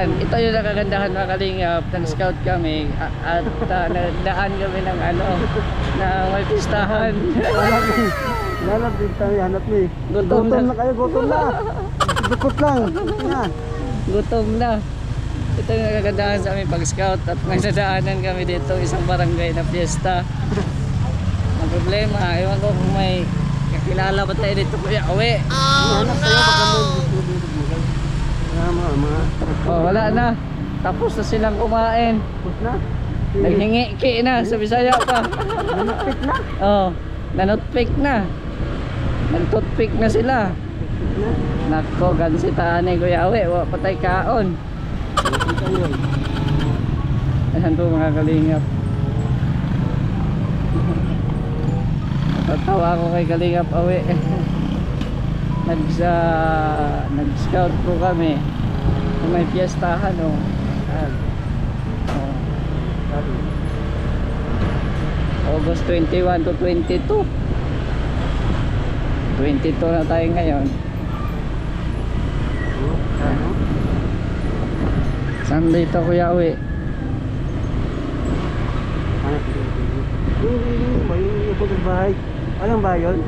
Yan, ito yung nakagandahan mga kalingap. Nag-scout kami at nagdaan kami ng ano, na may pistahan. Hanap din tayo, hanap ni. Gutom na kayo, gutom na. Dukot lang. Yan. Gutom na. Ito yung nakagandahan sa aming pag-scout at may nadaanan kami dito isang barangay na fiesta. Ang problema, ewan ko kung may kakilala ba tayo dito Kuya Awe. Hanap tayo, baka Oh, wala na. Tapos na silang kumain. Tapos na. Naghingi-ki na sa Bisaya pa. Nanapit na. Oh, nanotpick na. Nag-toothpick na sila. Nako, gansita ni Kuya Awe, wa patay kaon. Ayan po mga kalingap. Tatawa ako kay Kalingap Awe. Nag-scout po kami. May piyestahan oh. August 21 to 22. 22 na tayo ngayon. Saan dito Kuya Awe? Yung pagod bahay. Anong bahay yun?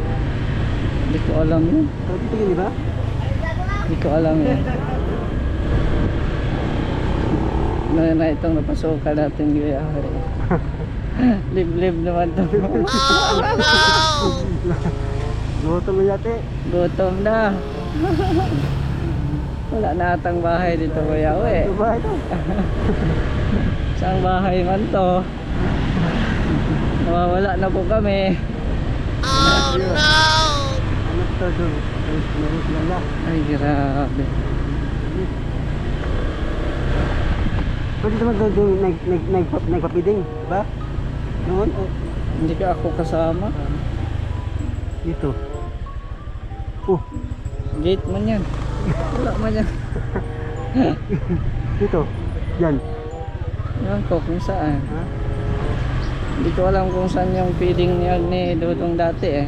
Hindi ko alam yun. Dito yun, di ba? Hindi ko alam yun. Na itong napasukan natin Kuya Awe. Liblib naman to. Gutom na yate. Gutom na. Wala na atang bahay dito Kuya Awe. Ano bahay to? Saan bahay man to? Nawawala na po kami. Oh no! Ano to doon? Meron lala. Ay grabe. Pwede naman doon nagpapiding, ba? Noon? Hindi ka ako kasama. Dito. Gate man yan. Wala man yan. Dito. Yan. Ewan ko kung saan. Ha? Hindi ko alam kung saan yung feeding niya ni Dudong dati eh.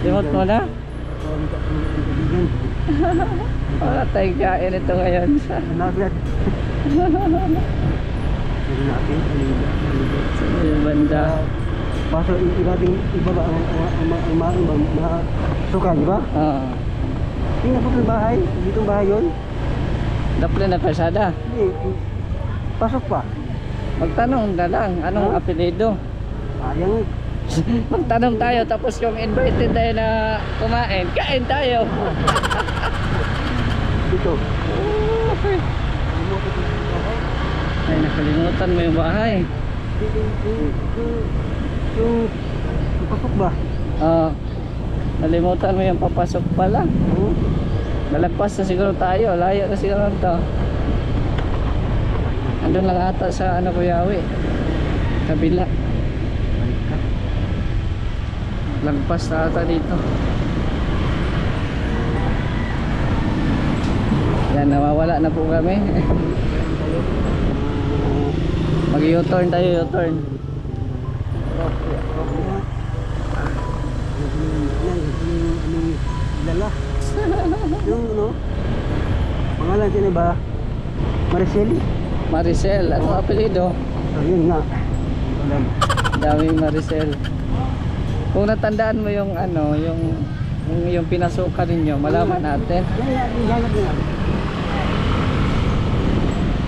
Limot mo na? Wala tayong kain ito ngayon. Hanapin. Sa banda. Paso iba ba ang mga suka, di ba? Oo. Tingnan po sa bahay. Dito bahay yun. Daple na persada. Hindi. Pasok pa. Magtanong na lang. Anong apelido? Ayang. Magtanong tayo tapos kung invited tayo na kumain, kain tayo. Dito. Okay. Ay, nakalimutan mo yung bahay. Yung pasok ba? Oo. Nalimutan mo yung papasok pala. Oo. Nalagpas na siguro tayo. Layo na siguro ito. Andun lang ata sa ano Kuya Awe. Kabila. Lagpas na ata dito. Yan, nawawala na po kami. Mag U-turn tayo, U-turn. Lala. Yung ano? Pangalan sila ba? Maricel? Maricel, anong apelido? Yun nga. Daming Maricel. Kung natandaan mo yung ano, yung pinasukan ninyo, malaman natin.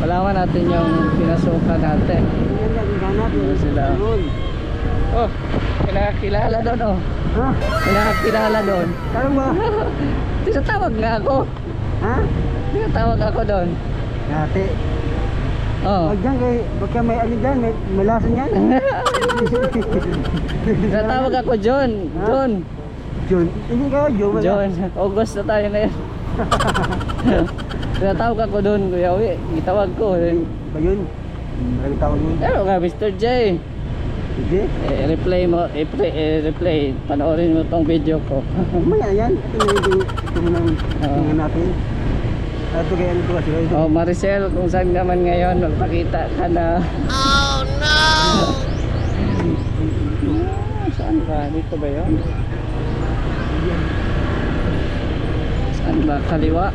Malaman natin yung pinasukan natin. Ano sila? Oh, kinakilala doon oh. Ha? Kinakilala doon. Tarong ba? Tinatawag nga ako. Ha? Tinatawag ako doon. Dati. Oh. Wag dyan kay, baka may ano dyan, may malasan yan. Tinatawag ako John. Ha? John. John. Hindi ka, John. John. August na tayo na yan. Tinatawag ako doon, Kuya Uwi. Itawag ko. Ba yun? Maraming tawag yun. Pero nga, Mr. J. Sige. Replay mo, replay. Panoorin mo tong video ko. Maya yan. Ito mo nang tingnan natin. Ito kaya nito kasi. Oh, Maricel, kung saan ka man ngayon, magpakita ka na. Oh no! Saan ba? Dito ba yun? Saan ba? Kaliwa?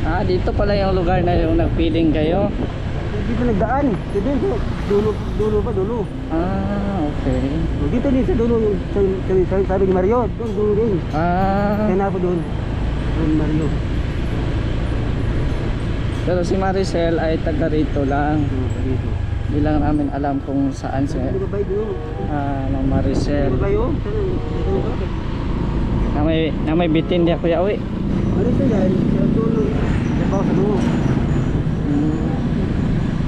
Ah, dito pala yung lugar na yung nagpiling kayo. Dito nagdaan. Dito, dulo pa, dulo. Ah, okay. Dito din sa dulo, yung sabi ni Mario, doon, dulo din. Ah, Kaya na po doon. Doon Mario. pero si Maricel ay taga rito lang. Dito. Hindi lang namin alam kung saan si Ano ba yun? Ma'am Maricel. Ano ba yun? Na may bitin niya Kuya Uwi. Ano ito yan? Sa dulo. Sa bawah sa dulo.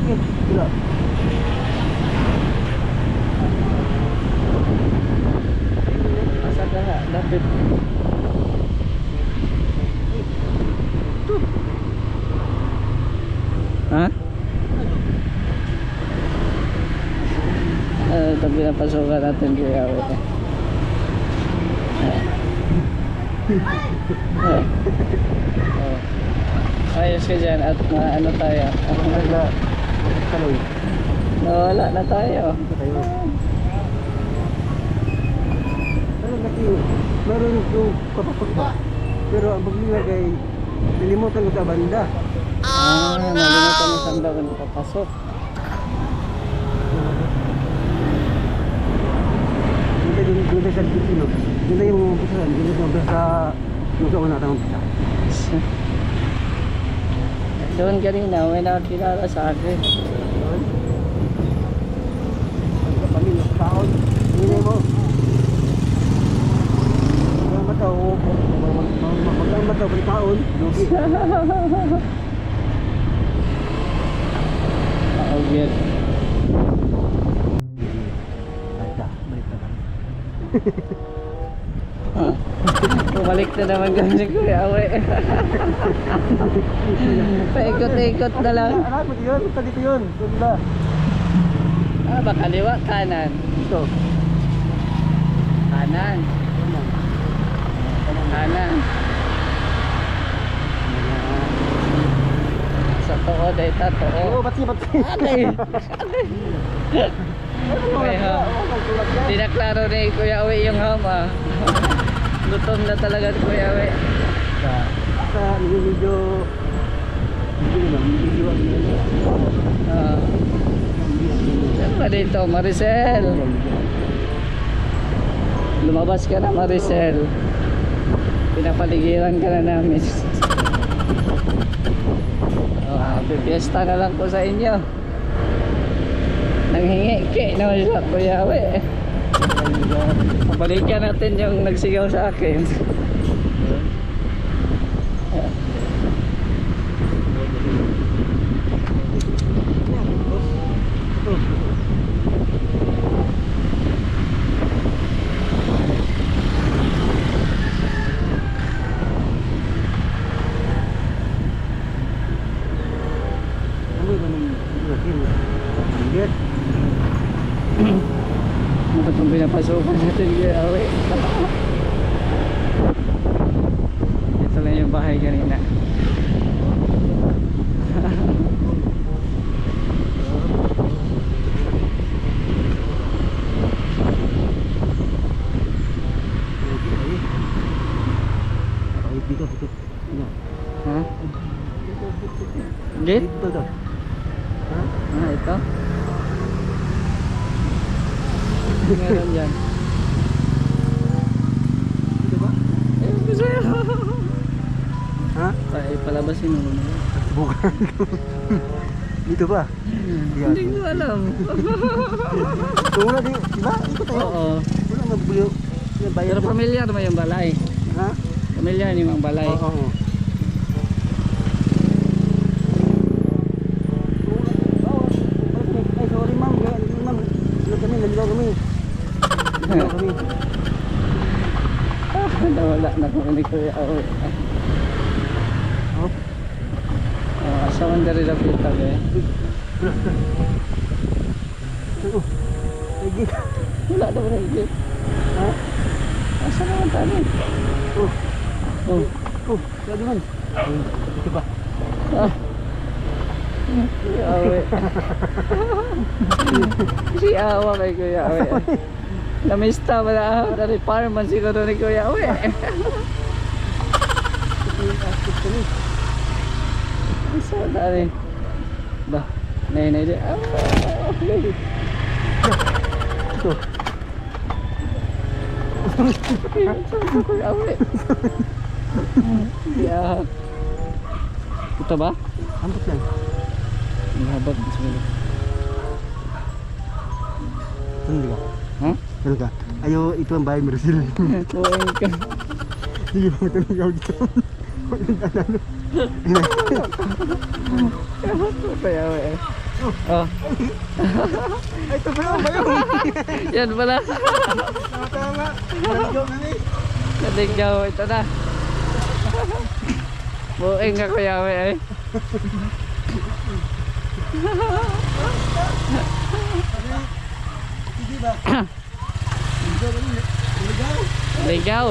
Eh, wala. Asa ka nga, lapit. Ha? Ito pinapasukan natin Kuya Uwi. Ayos ka dyan at ano tayo. Wala. Kaloy. Nawala na tayo. Dito tayo. Ano kasi, meron yung kapapag ba? Pero ang paglingag ay nilimutan ko sa banda. Nalimutan mo saan daw kung papasok. Dito sa Pilipino. Dito yung umpisa. Dito yung umpisa sa yung sa una tayong umpisa. Doon kanina, may nakakilala sa akin. Pamilya sa taon. Hindi mo. Magkang mataw. Magkang mataw sa taon. Lugi. Weird. Balik na kami. Bumalik na naman kami si Kuya Uwi. Paikot-ikot na lang. Anak mo yun. Dito yun. Doon ba? Ah, baka kaliwa, kanan. Ito. Kanan. Kanan. Sa too, data too. Oo, batsi. Ate! May ham. Di na klaro ni Kuya Uwi yung ham ah. Gutom na talaga si Kuya Uwi. Sa medyo Saan ba dito, Maricel? Lumabas ka na, Maricel. Pinapaligiran ka na namin. Pipiesta na lang po sa inyo. Nanghingi naman siya, Kuya Uwi. Balikan natin yung nagsigaw sa akin. Ano itong pinapasukan natin Kuya Uwi? Ito lang yung bahay kanina. Dito. Ha? Gate? Dito daw. Ha? Ah, ito? Meron dyan. Dito ba? Eh, gusto yun. Ha? Palabasin mo muna. Bukan. Dito ba? Hindi ko alam. Ito muna di ba? Ito tayo. Oo. Wala magbuyo. Pero familiar mo yung balay. Ha? Familiar ni Mang Balay. Oo. Ay, sorry ma'am. Ma'am, naligaw kami. Nawala na kung hindi ko yung asawan dari na pita eh. Wala daw na higit. Ha? Asa naman tayo? Lagi man. Ito ba? Kuya Uwi. Si Awa kay Kuya Uwi. Namista ba na dari farman siguro ni Kuya Uwi. So, dali. Ba, nay di. Ah, okay. Ito. Yeah. Ito ba? Ambot lang. Ang habag. Bismillah. Ano ka? Ha? Ano ka? Ayo, ito ang bahay mo, Rizal. Buhay ka. Sige, magtanong ako dito. Kaya eh. Oh. Ay, ito ba yung bayo? Yan pala. Tama. Naligaw na eh. Naligaw. Ito na. Buhay ka kuya eh. Sige ba? Ligaw. Ligaw.